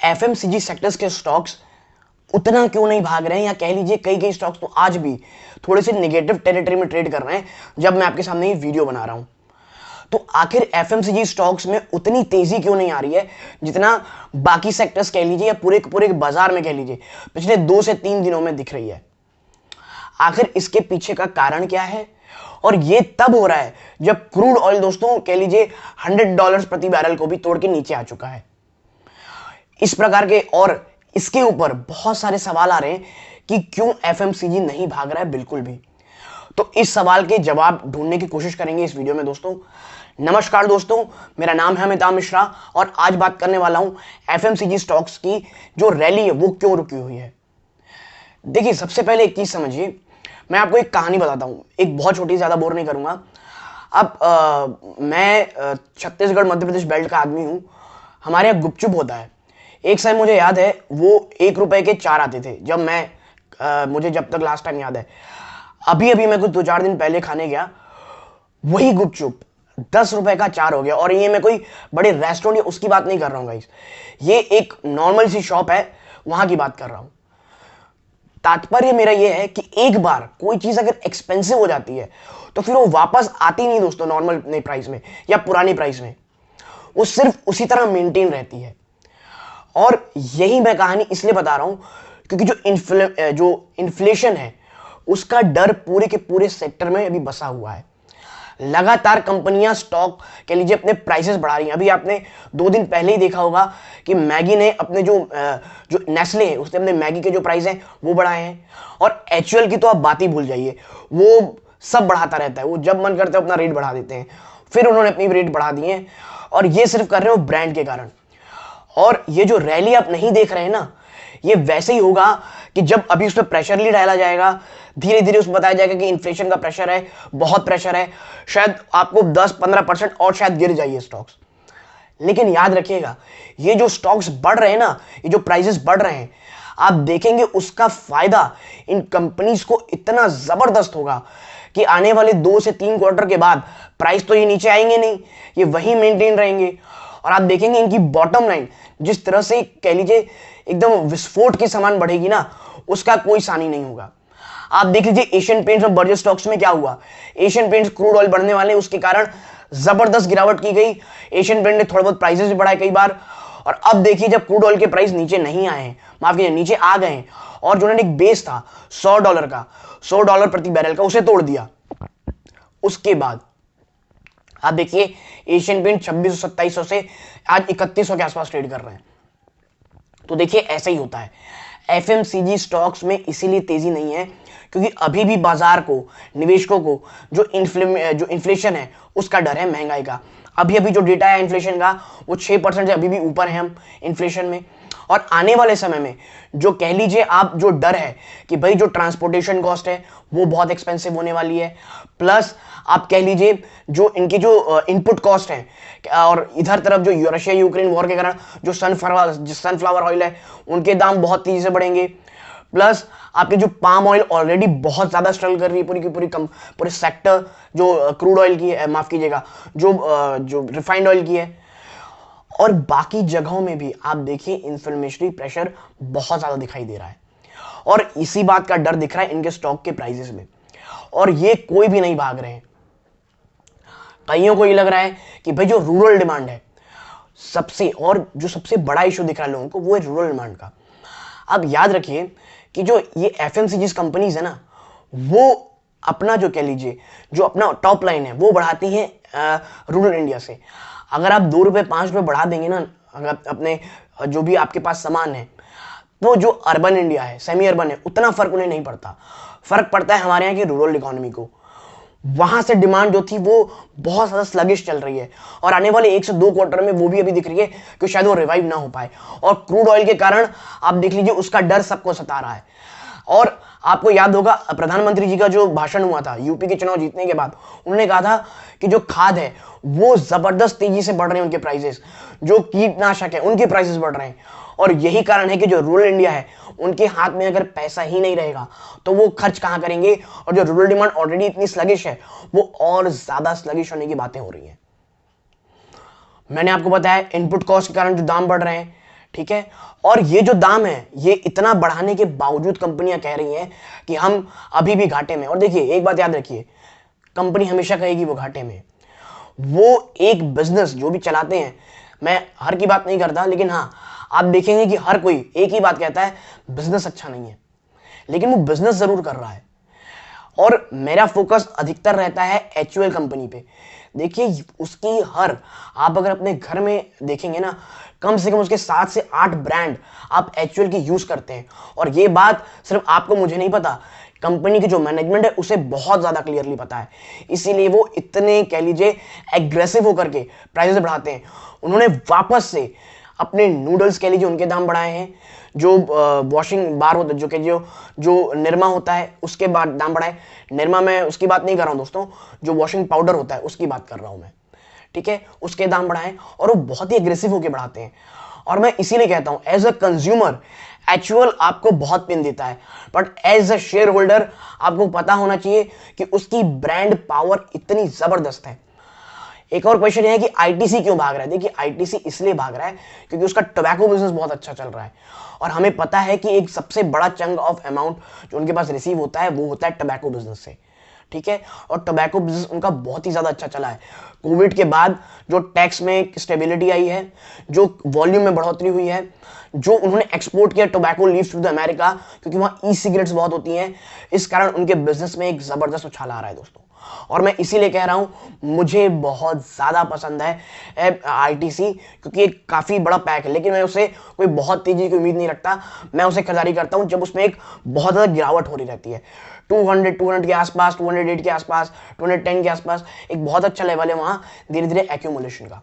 FMCG sectors के stocks उतना क्यों नहीं भाग रहे हैं, या कह लीजिए कई कई स्टॉक्स तो आज भी थोड़े से नेगेटिव टेरिटरी में ट्रेड कर रहे हैं जब मैं आपके सामने ये वीडियो बना रहा हूं। तो आखिर एफएमसीजी स्टॉक्स में उतनी तेजी क्यों नहीं आ रही है जितना बाकी सेक्टर्स कह लीजिए या पूरे पूरे बाजार में कह लीजिए पिछले 2 से 3 दिनों में दिख रही है। आखिर इसके पीछे का कारण क्या है? और ये तब हो रहा है जब क्रूड ऑयल दोस्तों कह लीजिए $100 प्रति बैरल को भी तोड़ के नीचे आ चुका है। इस प्रकार के और इसके ऊपर बहुत सारे सवाल आ रहे हैं कि क्यों एफएमसीजी नहीं भाग रहा है बिल्कुल भी। तो इस सवाल के जवाब ढूंढने की कोशिश करेंगे इस वीडियो में दोस्तों। नमस्कार दोस्तों, मेरा नाम है अमिताभ मिश्रा और आज बात करने वाला हूं एफएमसीजी स्टॉक्स की जो रैली है वो क्यों रुकी हुई है। देखिए, सबसे पहले एक चीज समझिए, मैं आपको एक कहानी बताता हूं, एक बहुत छोटी, ज्यादा बोर नहीं करूंगा। अब मैं छत्तीसगढ़ मध्य प्रदेश बेल्ट का आदमी हूं। हमारे यहाँ गुपचुप होता है। एक समय मुझे याद है वो ₹1 के 4 आते थे जब मैं मुझे जब तक लास्ट टाइम याद है। अभी मैं कुछ 2-4 दिन पहले खाने गया, वही गुपचुप ₹10 का 4 हो गया। और ये मैं कोई बड़े रेस्टोरेंट या उसकी बात नहीं कर रहा हूँ गाइस, ये एक नॉर्मल सी शॉप है, वहां की बात कर रहा हूं। तात्पर्य मेरा यह है कि एक बार कोई चीज अगर एक्सपेंसिव हो जाती है तो फिर वो वापस आती नहीं दोस्तों नॉर्मल प्राइस में या पुरानी प्राइस में, वो सिर्फ उसी तरह मेंटेन रहती है। और यही मैं कहानी इसलिए बता रहा हूं क्योंकि जो इन्फ्लेशन है उसका डर पूरे के पूरे सेक्टर में अभी बसा हुआ है। लगातार कंपनियां स्टॉक कह लीजिए अपने प्राइसेस बढ़ा रही हैं। अभी आपने 2 दिन पहले ही देखा होगा कि मैगी ने अपने जो नेस्ले है उसने अपने मैगी के जो प्राइस हैं वो बढ़ाए हैं। और एचयूएल की तो आप बात ही भूल जाइए, वो सब बढ़ाता रहता है, वो जब मन करता है अपना रेट बढ़ा देते हैं। फिर उन्होंने अपनी रेट बढ़ा दिए हैं और ये सिर्फ कर रहे हो ब्रांड के कारण। और ये जो रैली आप नहीं देख रहे हैं ना, ये वैसे ही होगा कि जब अभी उस पर प्रेशर नहीं डाला जाएगा, धीरे धीरे उसमें बताया जाएगा कि इन्फ्लेशन का प्रेशर है, बहुत प्रेशर है, शायद आपको 10-15% और शायद गिर जाइए स्टॉक्स। लेकिन याद रखिएगा, ये जो स्टॉक्स बढ़ रहे हैं ना, ये जो प्राइसेस बढ़ रहे हैं, आप देखेंगे उसका फायदा इन कंपनीज को इतना जबरदस्त होगा कि आने वाले 2 से 3 क्वार्टर के बाद प्राइस तो ये नीचे आएंगे नहीं, ये वही मेंटेन रहेंगे। और आप देखेंगे इनकी बॉटम लाइन जिस तरह से कह लीजिए एकदम विस्फोट के समान बढ़ेगी ना, उसका कोई सानी नहीं होगा। आप देख लीजिए एशियन पेंट्स और बर्जर स्टॉक्स में क्या हुआ। एशियन पेंट्स क्रूड ऑयल बढ़ने वाले, उसके कारण जबरदस्त गिरावट की गई। एशियन पेंट ने थोड़ा बहुत प्राइसेस भी बढ़ाए कई बार। और अब देखिए जब क्रूड ऑयल के प्राइस नीचे नहीं आए हैं, माफ कीजिए नीचे आ गए हैं, और जो उन्होंने एक बेस था $100 का, $100 प्रति बैरल का, उसे तोड़ दिया। उसके बाद आप देखिए एशियन पेंट 2600-2700 से आज 3100 के आसपास ट्रेड कर रहे हैं। तो देखिए ऐसा ही होता है एफएमसीजी स्टॉक्स में, इसीलिए तेजी नहीं है क्योंकि अभी भी बाजार को, निवेशकों को जो इन्फ्लेशन है उसका डर है, महंगाई का। अभी जो डेटा है इन्फ्लेशन का वो 6% से अभी भी ऊपर है हम इन्फ्लेशन में। और आने वाले समय में जो कह लीजिए आप जो डर है कि भाई जो ट्रांसपोर्टेशन कॉस्ट है वो बहुत एक्सपेंसिव होने वाली है, प्लस आप कह लीजिए जो इनकी जो इनपुट कॉस्ट है, और इधर तरफ जो रशिया यूक्रेन वॉर के कारण जो सनफ्लावर ऑयल है उनके दाम बहुत तेजी से बढ़ेंगे, प्लस आपके जो पाम ऑयल ऑलरेडी बहुत ज्यादा स्ट्रगल कर रही है पूरी की पूरे सेक्टर जो क्रूड ऑयल की है, माफ कीजिएगा जो रिफाइंड ऑयल की है। और बाकी जगहों में भी आप देखिए इन्फ्लेमेशनरी प्रेशर बहुत ज्यादा दिखाई दे रहा है और इसी बात का डर दिख रहा है इनके स्टॉक के प्राइसेस में। और ये कोई भी नहीं भाग रहे हैं। कईयों को ये लग रहा है कि भाई जो रूरल डिमांड है जो सबसे बड़ा इशू दिख रहा है लोगों को, वो है रूरल डिमांड का। अब याद रखिए कि जो ये एफएमसीजी कंपनीज है ना, वो अपना जो कह लीजिए जो अपना टॉप लाइन है वो बढ़ाती है रूरल इंडिया से। अगर आप ₹2 ₹5 बढ़ा देंगे ना, अगर अपने जो भी आपके पास सामान है, तो जो अर्बन इंडिया है, सेमी अर्बन है, उतना फर्क उन्हें नहीं पड़ता। फर्क पड़ता है हमारे यहाँ की रूरल इकोनॉमी को। वहां से डिमांड जो थी वो बहुत ज्यादा स्लगिश चल रही है और आने वाले 1 से 2 क्वार्टर में वो भी अभी दिख रही है कि शायद वो रिवाइव ना हो पाए। और क्रूड ऑयल के कारण आप देख लीजिए उसका डर सबको सता रहा है। और आपको याद होगा प्रधानमंत्री जी का जो भाषण हुआ था यूपी के चुनाव जीतने के बाद, उन्होंने कहा था कि जो खाद है वो जबरदस्त तेजी से बढ़ रहे हैं उनके प्राइसेस, जो कीटनाशक है उनके प्राइसेस बढ़ रहे हैं। और यही कारण है कि जो रूरल इंडिया है उनके हाथ में अगर पैसा ही नहीं रहेगा तो वो खर्च कहां करेंगे, और जो रूरल डिमांड ऑलरेडी इतनी स्लगिश है वो और ज्यादा स्लगिश होने की बातें हो रही हैं। मैंने आपको बताया इनपुट कॉस्ट के कारण जो दाम बढ़ रहे हैं, ठीक है। और ये जो दाम है, ये इतना बढ़ाने के बावजूद कंपनियां कह रही हैं कि हम अभी भी घाटे में। और देखिए एक बात याद रखिए, कंपनी हमेशा कहेगी वो घाटे में। वो एक बिजनेस जो भी चलाते हैं, मैं हर की बात नहीं करता, लेकिन हाँ आप देखेंगे कि हर कोई एक ही बात कहता है, बिजनेस अच्छा नहीं है, लेकिन वो बिजनेस जरूर कर रहा है। और मेरा फोकस अधिकतर रहता है एचयूएल कंपनी पे। देखिए उसकी आप अगर अपने घर में देखेंगे ना, कम से कम उसके 7 से 8 ब्रांड आप एचयूएल की यूज करते हैं। और ये बात सिर्फ आपको मुझे नहीं पता, कंपनी की जो मैनेजमेंट है उसे बहुत ज्यादा क्लियरली पता है। इसीलिए वो इतने कह लीजिए एग्रेसिव होकर के प्राइसेस बढ़ाते हैं। उन्होंने वापस से अपने नूडल्स कह लीजिए उनके दाम बढ़ाए हैं, जो वॉशिंग बार होता है, जो निरमा होता है उसके बाद दाम बढ़ाए। निरमा मैं उसकी बात नहीं कर रहा हूं दोस्तों, जो वॉशिंग पाउडर होता है उसकी बात कर रहा हूं मैं, ठीक है, उसके दाम बढ़ाए। और वो बहुत ही एग्रेसिव होकर बढ़ाते हैं। और मैं इसीलिए कहता हूं एज अ कंज्यूमर एचयूएल आपको बहुत पिन देता है, but as a share आपको पता होना चाहिए कि उसकी ब्रांड पावर इतनी जबरदस्त है। एक और क्वेश्चन है कि आईटीसी क्यों भाग रहा है। देखिए आईटीसी इसलिए भाग रहा है क्योंकि उसका टोबैको बिजनेस बहुत अच्छा चल रहा है। और हमें पता है कि एक सबसे बड़ा चंक ऑफ अमाउंट जो उनके पास रिसीव होता है वो होता है टोबैको बिजनेस से, ठीक है। और टोबैको बिजनेस उनका बहुत ही ज्यादा अच्छा चला है। कोविड के बाद जो टैक्स में स्टेबिलिटी आई है, जो वॉल्यूम में बढ़ोतरी हुई है, जो उन्होंने एक्सपोर्ट किया tobacco leaves to the America, क्योंकि वहां ई सिगरेट्स बहुत होती हैं, इस कारण उनके बिजनेस में एक जबरदस्त उछाल आ रहा है दोस्तों। और मैं इसीलिए कह रहा हूं मुझे बहुत ज्यादा पसंद है आईटीसी, क्योंकि एक काफी बड़ा पैक है। लेकिन मैं उसे कोई बहुत तेजी की उम्मीद नहीं रखता, मैं उसे खरीदारी करता हूं जब उसमें एक बहुत ज्यादा गिरावट हो रही रहती है। 200 के आसपास, 208 के आसपास, 210 के आसपास एक बहुत अच्छा लेवल है वहां धीरे धीरे एक्यूमुलेशन का।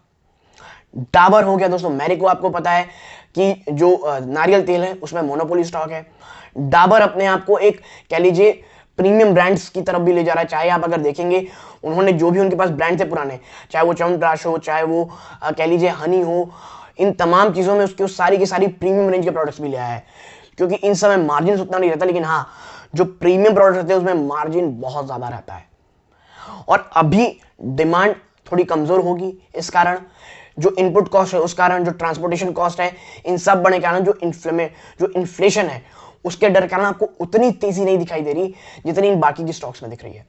डाबर हो गया दोस्तों, मैरिको आपको पता है कि जो नारियल तेल है उसमें मोनोपोली स्टॉक है। डाबर अपने आप को एक कह लीजिए प्रीमियम ब्रांड्स की तरफ भी ले जा रहा है। चाहे आप अगर देखेंगे उन्होंने जो भी उनके पास ब्रांड थे पुराने, चाहे वो च्यवनप्राश हो, चाहे वो कह लीजिए हनी हो, इन तमाम चीजों में उसकी सारी की सारी प्रीमियम रेंज के प्रोडक्ट्स भी ले आया है। क्योंकि इन समय मार्जिन उतना नहीं रहता, लेकिन हाँ जो प्रीमियम प्रोडक्ट रहते हैं उसमें मार्जिन बहुत ज्यादा रहता है। और अभी डिमांड थोड़ी कमजोर होगी, इस कारण जो इनपुट कॉस्ट है उस कारण, जो ट्रांसपोर्टेशन कॉस्ट है, इन सब बढ़ने के कारण जो इन्फ्लेशन है उसके डर के कारण आपको उतनी तेजी नहीं दिखाई दे रही जितनी इन बाकी की स्टॉक्स में दिख रही है।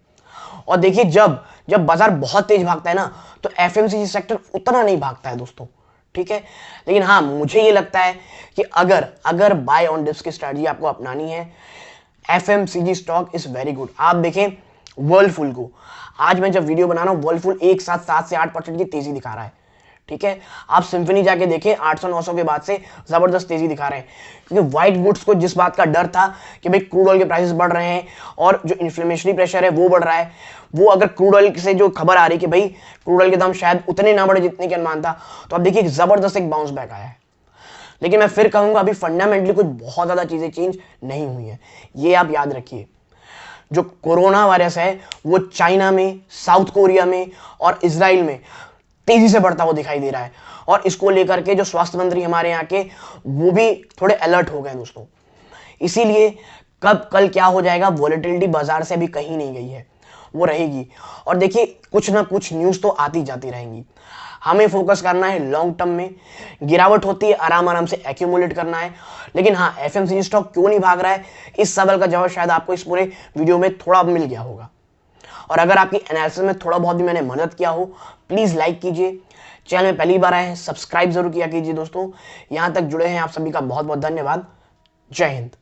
और देखिए जब बाजार बहुत तेज भागता है ना, तो एफएमसीजी सेक्टर उतना नहीं भागता है दोस्तों, ठीक है। लेकिन हाँ मुझे ये लगता है कि अगर बाय ऑन डिप्स की स्ट्रेटजी आपको अपनानी है, FMCG stock is very good. आप देखें वर्लपूल को, आज मैं जब वीडियो बना रहा हूं वर्लपूल एक साथ 7 से 8% की तेजी दिखा रहा है, ठीक है। आप सिंफनी जाके देखें 800-900 के बाद से जबरदस्त तेजी दिखा रहे हैं, क्योंकि व्हाइट गुड्स को जिस बात का डर था कि भाई क्रूड ऑयल के प्राइसेस बढ़ रहे हैं और जो इन्फ्लेमेशनरी प्रेशर है वो बढ़ रहा है, वो अगर क्रूड ऑयल से जो खबर आ रही कि भाई क्रूड ऑयल के दाम शायद उतने ना बढ़े जितने के अनुमान था, तो अब देखिए जबरदस्त एक बाउंस बैक आया है। लेकिन मैं फिर कहूंगा अभी फंडामेंटली कुछ बहुत ज्यादा चीजें चेंज नहीं हुई है, ये आप याद रखिए। जो कोरोना वायरस है वो चाइना में, साउथ कोरिया में और इजराइल में तेजी से बढ़ता हुआ दिखाई दे रहा है। और इसको लेकर के जो स्वास्थ्य मंत्री हमारे यहाँ के वो भी थोड़े अलर्ट हो गए दोस्तों। इसीलिए कब कल क्या हो जाएगा, वॉलेटिलिटी बाजार से अभी कहीं नहीं गई है, वो रहेगी। और देखिए कुछ ना कुछ न्यूज तो आती जाती रहेंगी, हमें फोकस करना है लॉन्ग टर्म में। गिरावट होती है आराम आराम से एक्यूमुलेट करना है। लेकिन हाँ एफएमसीजी स्टॉक क्यों नहीं भाग रहा है, इस सवाल का जवाब शायद आपको इस पूरे वीडियो में थोड़ा मिल गया होगा। और अगर आपकी एनालिसिस में थोड़ा बहुत भी मैंने मदद किया हो, प्लीज लाइक कीजिए। चैनल में पहली बार आए हैं सब्सक्राइब जरूर किया कीजिए दोस्तों। यहां तक जुड़े हैं आप सभी का बहुत बहुत धन्यवाद। जय हिंद।